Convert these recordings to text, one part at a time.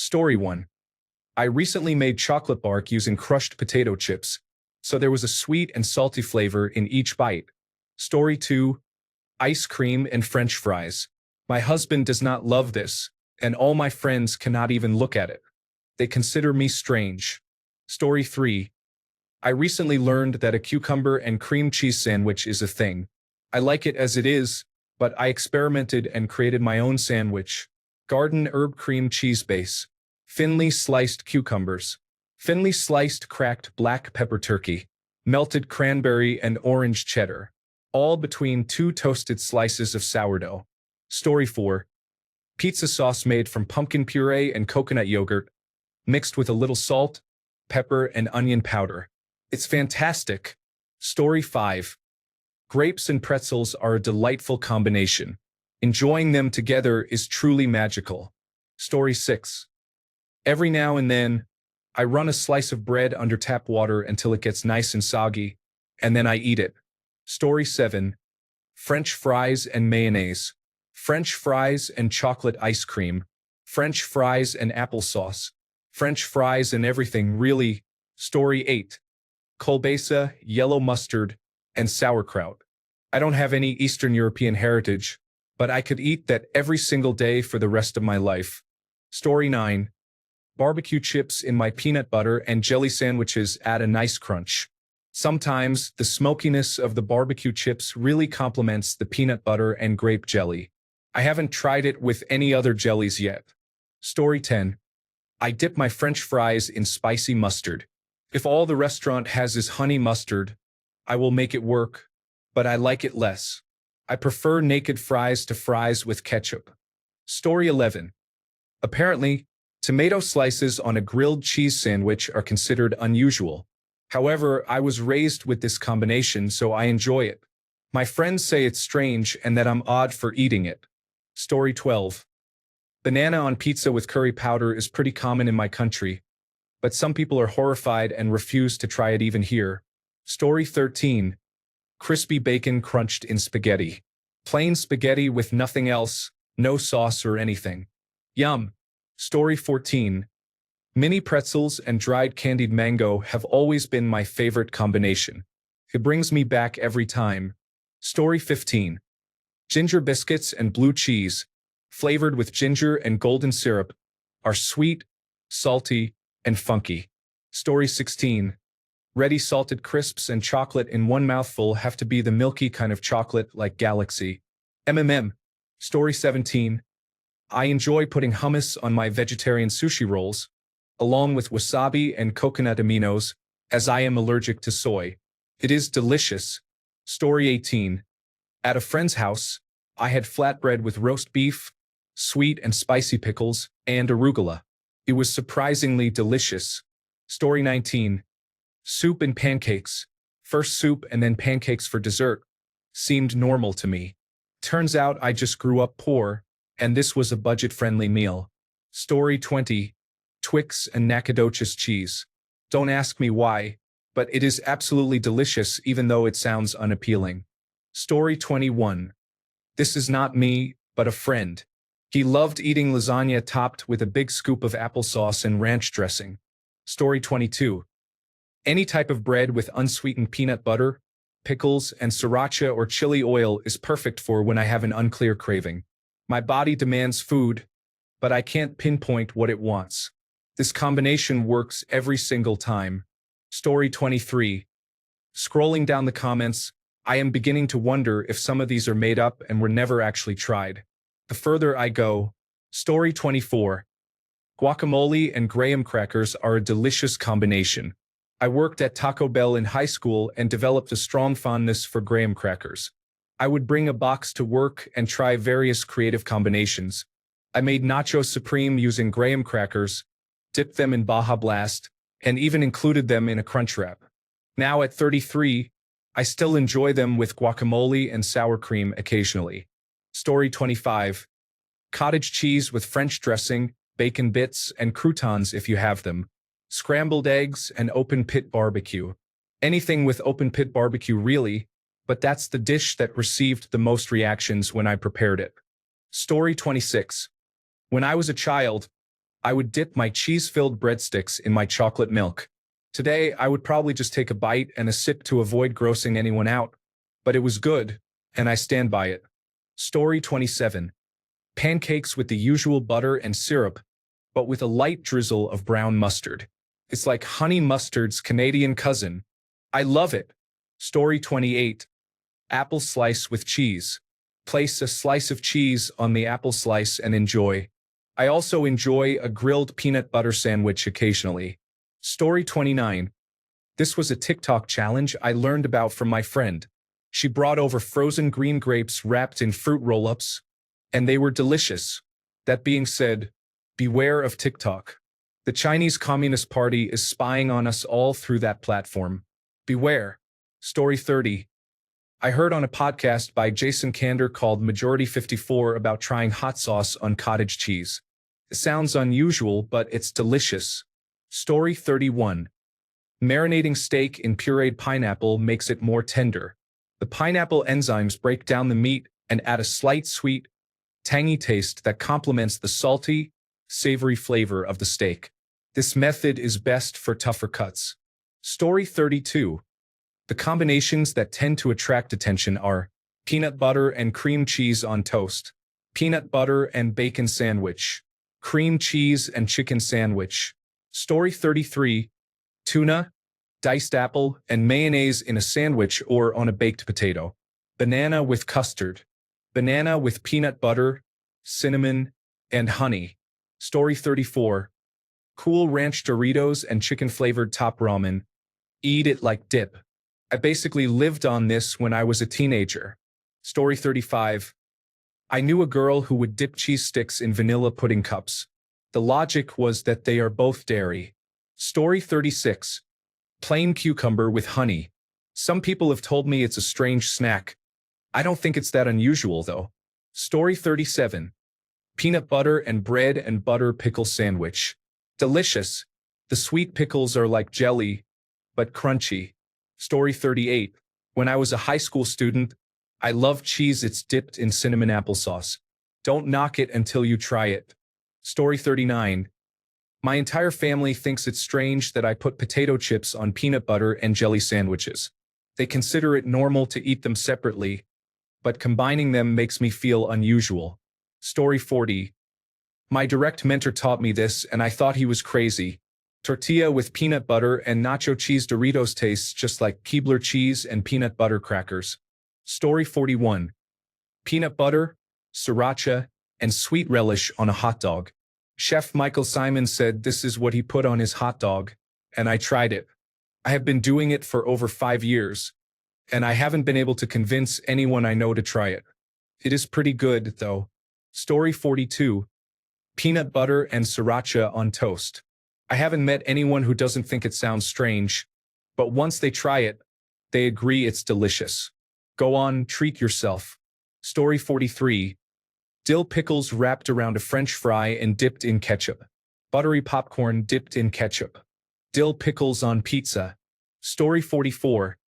Story 1. I recently made chocolate bark using crushed potato chips, so there was a sweet and salty flavor in each bite. Story 2. Ice cream and French fries. My husband does not love this, and all my friends cannot even look at it. They consider me strange. Story 3. I recently learned that a cucumber and cream cheese sandwich is a thing. I like it as it is, but I experimented and created my own sandwich. Garden herb cream cheese base. Thinly sliced cucumbers. Thinly sliced cracked black pepper turkey. Melted cranberry and orange cheddar. All between 2 toasted slices of sourdough. Story 4. Pizza sauce made from pumpkin puree and coconut yogurt, mixed with a little salt, pepper, and onion powder. It's fantastic. Story 5. Grapes and pretzels are a delightful combination. Enjoying them together is truly magical. Story 6. Every now and then, I run a slice of bread under tap water until it gets nice and soggy, and then I eat it. Story 7. French fries and mayonnaise. French fries and chocolate ice cream. French fries and applesauce. French fries and everything, really. Story 8. Kielbasa, yellow mustard, and sauerkraut. I don't have any Eastern European heritage, but I could eat that every single day for the rest of my life. Story 9. Barbecue chips in my peanut butter and jelly sandwiches add a nice crunch. Sometimes, the smokiness of the barbecue chips really complements the peanut butter and grape jelly. I haven't tried it with any other jellies yet. Story 10. I dip my French fries in spicy mustard. If all the restaurant has is honey mustard, I will make it work, but I like it less. I prefer naked fries to fries with ketchup. Story 11. Apparently, tomato slices on a grilled cheese sandwich are considered unusual. However, I was raised with this combination, so I enjoy it. My friends say it's strange and that I'm odd for eating it. Story 12. Banana on pizza with curry powder is pretty common in my country, but some people are horrified and refuse to try it even here. Story 13. Crispy bacon crunched in spaghetti. Plain spaghetti with nothing else, no sauce or anything. Yum. Story 14. Mini pretzels and dried candied mango have always been my favorite combination. It brings me back every time. Story 15. Ginger biscuits and blue cheese, flavored with ginger and golden syrup, are sweet, salty, and funky. Story 16. Ready salted crisps and chocolate in one mouthful have to be the milky kind of chocolate like Galaxy. Story 17. I enjoy putting hummus on my vegetarian sushi rolls, along with wasabi and coconut aminos, as I am allergic to soy. It is delicious. Story 18. At a friend's house, I had flatbread with roast beef, sweet and spicy pickles, and arugula. It was surprisingly delicious. Story 19. Soup and pancakes. First soup and then pancakes for dessert. Seemed normal to me. Turns out I just grew up poor, and this was a budget-friendly meal. Story 20. Twix and Nacogdoches cheese. Don't ask me why, but it is absolutely delicious even though it sounds unappealing. Story 21. This is not me, but a friend. He loved eating lasagna topped with a big scoop of applesauce and ranch dressing. Story 22. Any type of bread with unsweetened peanut butter, pickles, and sriracha or chili oil is perfect for when I have an unclear craving. My body demands food, but I can't pinpoint what it wants. This combination works every single time. Story 23. Scrolling down the comments, I am beginning to wonder if some of these are made up and were never actually tried. The further I go. Story 24. Guacamole and graham crackers are a delicious combination. I worked at Taco Bell in high school and developed a strong fondness for graham crackers. I would bring a box to work and try various creative combinations. I made Nacho Supreme using graham crackers, dipped them in Baja Blast, and even included them in a crunch wrap. Now at 33, I still enjoy them with guacamole and sour cream occasionally. Story 25. Cottage cheese with French dressing, bacon bits, and croutons if you have them. Scrambled eggs and open pit barbecue. Anything with open pit barbecue really, but that's the dish that received the most reactions when I prepared it. Story 26. When I was a child, I would dip my cheese-filled breadsticks in my chocolate milk. Today, I would probably just take a bite and a sip to avoid grossing anyone out. But it was good, and I stand by it. Story 27. Pancakes with the usual butter and syrup, but with a light drizzle of brown mustard. It's like honey mustard's Canadian cousin. I love it. Story 28. Apple slice with cheese. Place a slice of cheese on the apple slice and enjoy. I also enjoy a grilled peanut butter sandwich occasionally. Story 29. This was a TikTok challenge I learned about from my friend. She brought over frozen green grapes wrapped in fruit roll-ups, and they were delicious. That being said, beware of TikTok. The Chinese Communist Party is spying on us all through that platform. Beware. Story 30. I heard on a podcast by Jason Kander called Majority 54 about trying hot sauce on cottage cheese. It sounds unusual, but it's delicious. Story 31. Marinating steak in pureed pineapple makes it more tender. The pineapple enzymes break down the meat and add a slight sweet, tangy taste that complements the salty, savory flavor of the steak. This method is best for tougher cuts. Story 32. The combinations that tend to attract attention are peanut butter and cream cheese on toast, peanut butter and bacon sandwich, cream cheese and chicken sandwich. Story 33. Tuna, diced apple, and mayonnaise in a sandwich or on a baked potato. Banana with custard. Banana with peanut butter, cinnamon, and honey. Story 34. Cool ranch Doritos and chicken-flavored top ramen. Eat it like dip. I basically lived on this when I was a teenager. Story 35. I knew a girl who would dip cheese sticks in vanilla pudding cups. The logic was that they are both dairy. Story 36. Plain cucumber with honey. Some people have told me it's a strange snack. I don't think it's that unusual, though. Story 37. Peanut butter and bread and butter pickle sandwich. Delicious. The sweet pickles are like jelly, but crunchy. Story 38. When I was a high school student, I loved Cheez-Its dipped in cinnamon applesauce. Don't knock it until you try it. Story 39. My entire family thinks it's strange that I put potato chips on peanut butter and jelly sandwiches. They consider it normal to eat them separately, but combining them makes me feel unusual. Story 40. My direct mentor taught me this, and I thought he was crazy. Tortilla with peanut butter and nacho cheese Doritos tastes just like Keebler cheese and peanut butter crackers. Story 41. Peanut butter, sriracha, and sweet relish on a hot dog. Chef Michael Simon said this is what he put on his hot dog, and I tried it. I have been doing it for over 5 years, and I haven't been able to convince anyone I know to try it. It is pretty good, though. Story 42. Peanut butter and sriracha on toast. I haven't met anyone who doesn't think it sounds strange, but once they try it, they agree it's delicious. Go on, treat yourself. Story 43. Dill pickles wrapped around a French fry and dipped in ketchup. Buttery popcorn dipped in ketchup. Dill pickles on pizza. Story 44.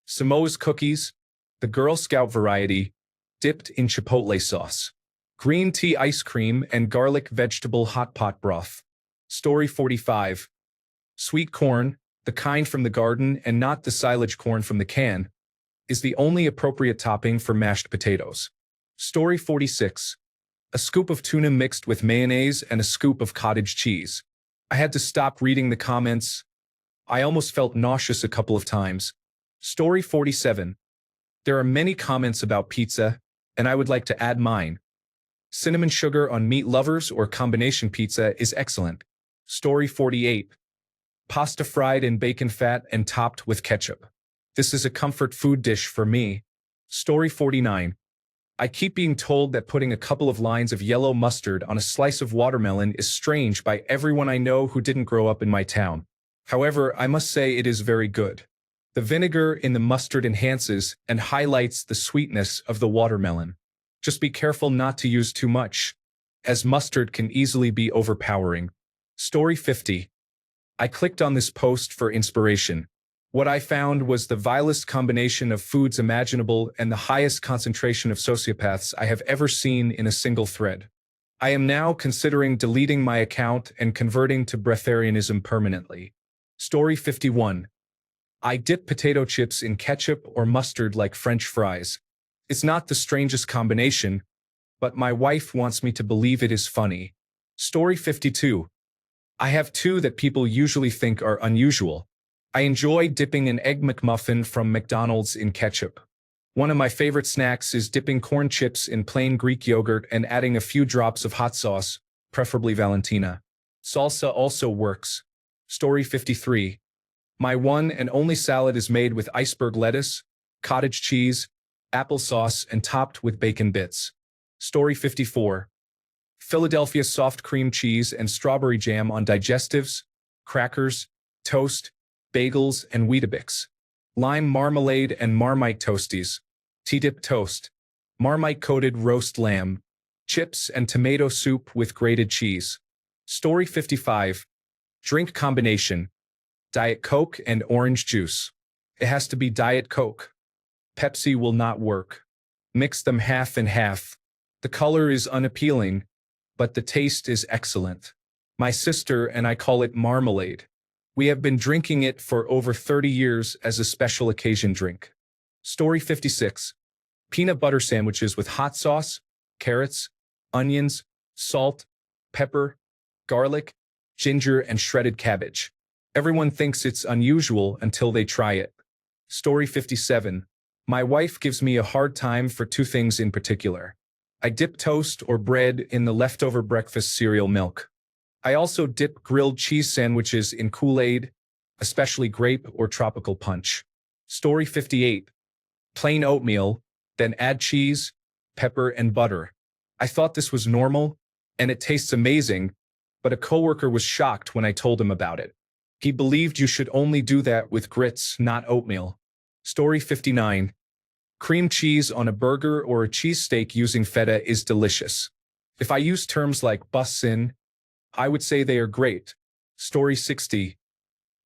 Samoa's cookies, the Girl Scout variety, dipped in chipotle sauce. Green tea ice cream and garlic vegetable hot pot broth. Story 45. Sweet corn, the kind from the garden and not the silage corn from the can, is the only appropriate topping for mashed potatoes. Story 46. A scoop of tuna mixed with mayonnaise and a scoop of cottage cheese. I had to stop reading the comments. I almost felt nauseous a couple of times. Story 47. There are many comments about pizza, and I would like to add mine. Cinnamon sugar on meat lovers or combination pizza is excellent. Story 48. Pasta fried in bacon fat and topped with ketchup. This is a comfort food dish for me. Story 49. I keep being told that putting a couple of lines of yellow mustard on a slice of watermelon is strange by everyone I know who didn't grow up in my town. However, I must say it is very good. The vinegar in the mustard enhances and highlights the sweetness of the watermelon. Just be careful not to use too much, as mustard can easily be overpowering. Story 50. I clicked on this post for inspiration. What I found was the vilest combination of foods imaginable and the highest concentration of sociopaths I have ever seen in a single thread. I am now considering deleting my account and converting to breatharianism permanently. Story 51. I dip potato chips in ketchup or mustard like French fries. It's not the strangest combination, but my wife wants me to believe it is funny. Story 52. I have two that people usually think are unusual. I enjoy dipping an Egg McMuffin from McDonald's in ketchup. One of my favorite snacks is dipping corn chips in plain Greek yogurt and adding a few drops of hot sauce, preferably Valentina. Salsa also works. Story 53. My one and only salad is made with iceberg lettuce, cottage cheese, applesauce, and topped with bacon bits. Story 54. Philadelphia soft cream cheese and strawberry jam on digestives, crackers, toast, bagels, and Weetabix. Lime marmalade and Marmite toasties. Tea-dip toast. Marmite-coated roast lamb. Chips and tomato soup with grated cheese. Story 55. Drink combination. Diet Coke and orange juice. It has to be Diet Coke. Pepsi will not work. Mix them half and half. The color is unappealing, but the taste is excellent. My sister and I call it marmalade. We have been drinking it for over 30 years as a special occasion drink. Story 56. Peanut butter sandwiches with hot sauce, carrots, onions, salt, pepper, garlic, ginger, and shredded cabbage. Everyone thinks it's unusual until they try it. Story 57. My wife gives me a hard time for two things in particular. I dip toast or bread in the leftover breakfast cereal milk. I also dip grilled cheese sandwiches in Kool-Aid, especially grape or tropical punch. Story 58. Plain oatmeal, then add cheese, pepper, and butter. I thought this was normal, and it tastes amazing, but a coworker was shocked when I told him about it. He believed you should only do that with grits, not oatmeal. Story 59. Cream cheese on a burger or a cheesesteak using feta is delicious. If I use terms like bussin', I would say they are great. Story 60.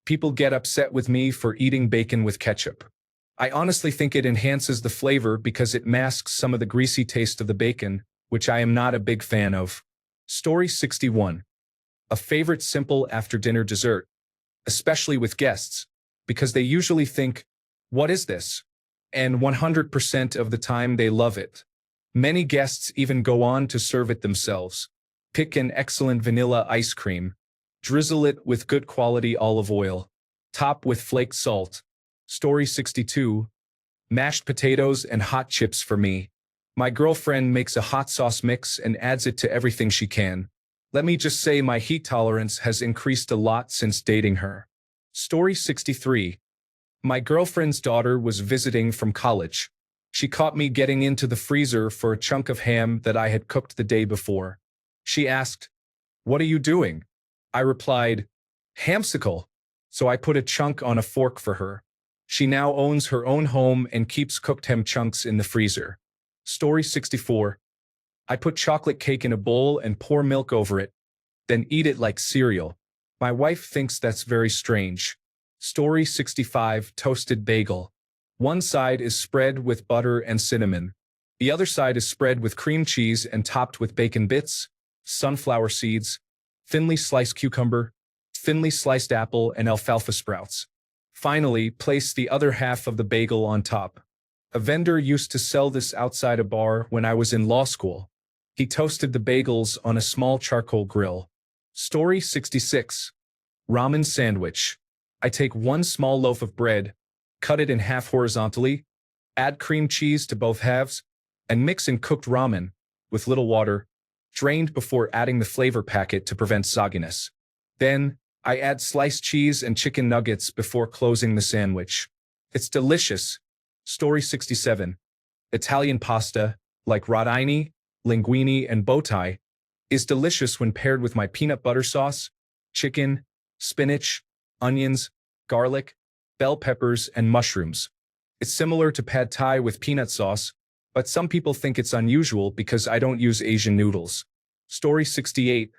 People get upset with me for eating bacon with ketchup. I honestly think it enhances the flavor because it masks some of the greasy taste of the bacon, which I am not a big fan of. Story 61. A favorite simple after-dinner dessert, especially with guests, because they usually think, "What is this?" And 100% of the time they love it. Many guests even go on to serve it themselves. Pick an excellent vanilla ice cream. Drizzle it with good quality olive oil. Top with flaked salt. Story 62. Mashed potatoes and hot chips for me. My girlfriend makes a hot sauce mix and adds it to everything she can. Let me just say my heat tolerance has increased a lot since dating her. Story 63. My girlfriend's daughter was visiting from college. She caught me getting into the freezer for a chunk of ham that I had cooked the day before. She asked, "What are you doing?" I replied, "Hamsicle." So I put a chunk on a fork for her. She now owns her own home and keeps cooked ham chunks in the freezer. Story 64. I put chocolate cake in a bowl and pour milk over it, then eat it like cereal. My wife thinks that's very strange. Story 65. Toasted bagel. One side is spread with butter and cinnamon. The other side is spread with cream cheese and topped with bacon bits, sunflower seeds, thinly sliced cucumber, thinly sliced apple, and alfalfa sprouts. Finally, place the other half of the bagel on top. A vendor used to sell this outside a bar when I was in law school. He toasted the bagels on a small charcoal grill. Story 66. Ramen sandwich. I take one small loaf of bread, cut it in half horizontally, add cream cheese to both halves, and mix in cooked ramen, with little water, drained before adding the flavor packet to prevent sogginess. Then, I add sliced cheese and chicken nuggets before closing the sandwich. It's delicious. Story 67. Italian pasta, like rotini, linguine, and bow tie, is delicious when paired with my peanut butter sauce, chicken, spinach, onions, garlic, bell peppers, and mushrooms. It's similar to pad thai with peanut sauce, but some people think it's unusual because I don't use Asian noodles. Story 68.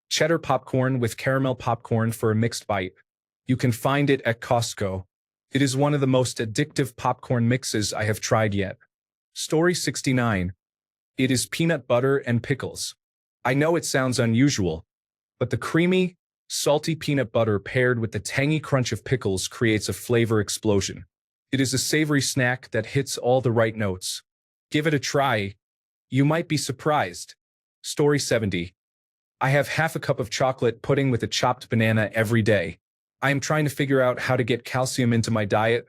Cheddar popcorn with caramel popcorn for a mixed bite. You can find it at Costco. It is one of the most addictive popcorn mixes I have tried yet. Story 69. It is peanut butter and pickles. I know it sounds unusual, but the creamy, salty peanut butter paired with the tangy crunch of pickles creates a flavor explosion. It is a savory snack that hits all the right notes. Give it a try. You might be surprised. Story 70. I have half a cup of chocolate pudding with a chopped banana every day. I am trying to figure out how to get calcium into my diet,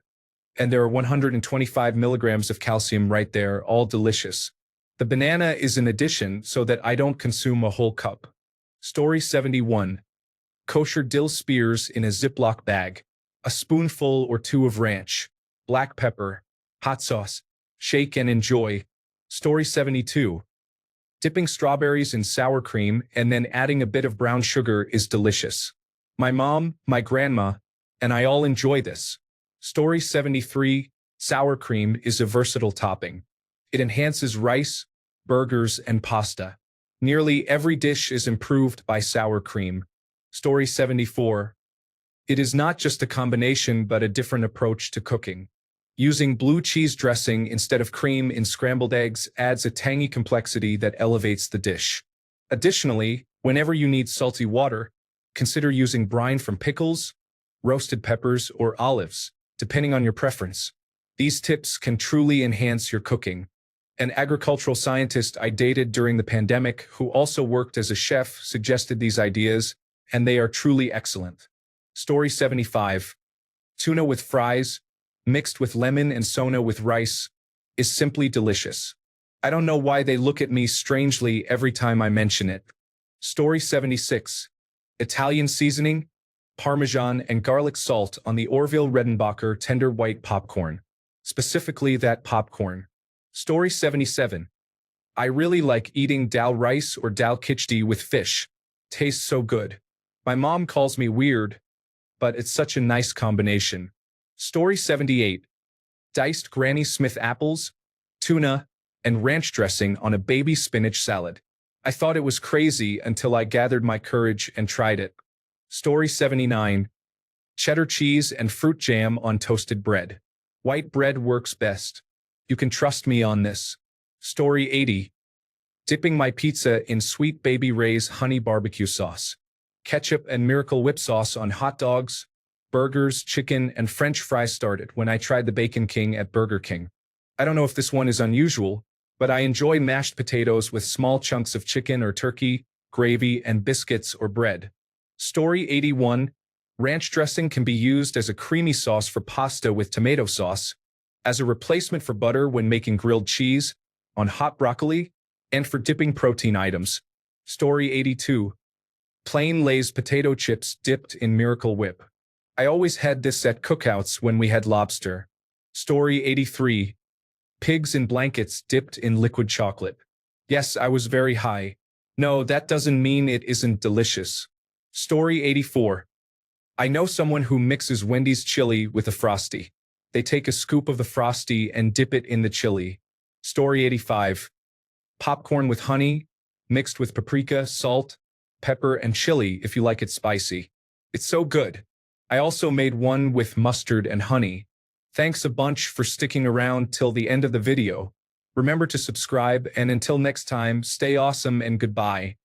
and there are 125 milligrams of calcium right there, all delicious. The banana is an addition so that I don't consume a whole cup. Story 71. Kosher dill spears in a Ziploc bag. A spoonful or two of ranch, black pepper, hot sauce. Shake and enjoy. Story 72. Dipping strawberries in sour cream and then adding a bit of brown sugar is delicious. My mom, my grandma, and I all enjoy this. Story 73. Sour cream is a versatile topping. It enhances rice, burgers, and pasta. Nearly every dish is improved by sour cream. Story 74. It is not just a combination but a different approach to cooking. Using blue cheese dressing instead of cream in scrambled eggs adds a tangy complexity that elevates the dish. Additionally, whenever you need salty water, consider using brine from pickles, roasted peppers, or olives, depending on your preference. These tips can truly enhance your cooking. An agricultural scientist I dated during the pandemic who also worked as a chef suggested these ideas, and they are truly excellent. Story 75. Tuna with fries, mixed with lemon and sona with rice, is simply delicious. I don't know why they look at me strangely every time I mention it. Story 76. Italian seasoning, Parmesan and garlic salt on the Orville Redenbacher tender white popcorn. Specifically that popcorn. Story 77. I really like eating dal rice or dal khichdi with fish. Tastes so good. My mom calls me weird, but it's such a nice combination. Story 78. Diced Granny Smith apples, tuna, and ranch dressing on a baby spinach salad. I thought it was crazy until I gathered my courage and tried it. Story 79. Cheddar cheese and fruit jam on toasted bread. White bread works best. You can trust me on this. Story 80. Dipping my pizza in Sweet Baby Ray's honey barbecue sauce. Ketchup and Miracle Whip sauce on hot dogs, burgers, chicken, and French fries started when I tried the Bacon King at Burger King. I don't know if this one is unusual, but I enjoy mashed potatoes with small chunks of chicken or turkey, gravy, and biscuits or bread. Story 81. Ranch dressing can be used as a creamy sauce for pasta with tomato sauce, as a replacement for butter when making grilled cheese, on hot broccoli, and for dipping protein items. Story 82. Plain Lay's potato chips dipped in Miracle Whip. I always had this at cookouts when we had lobster. Story 83. Pigs in blankets dipped in liquid chocolate. Yes, I was very high. No, that doesn't mean it isn't delicious. Story 84. I know someone who mixes Wendy's chili with a Frosty. They take a scoop of the Frosty and dip it in the chili. Story 85. Popcorn with honey, mixed with paprika, salt, pepper, and chili if you like it spicy. It's so good. I also made one with mustard and honey. Thanks a bunch for sticking around till the end of the video. Remember to subscribe, and until next time, stay awesome and goodbye.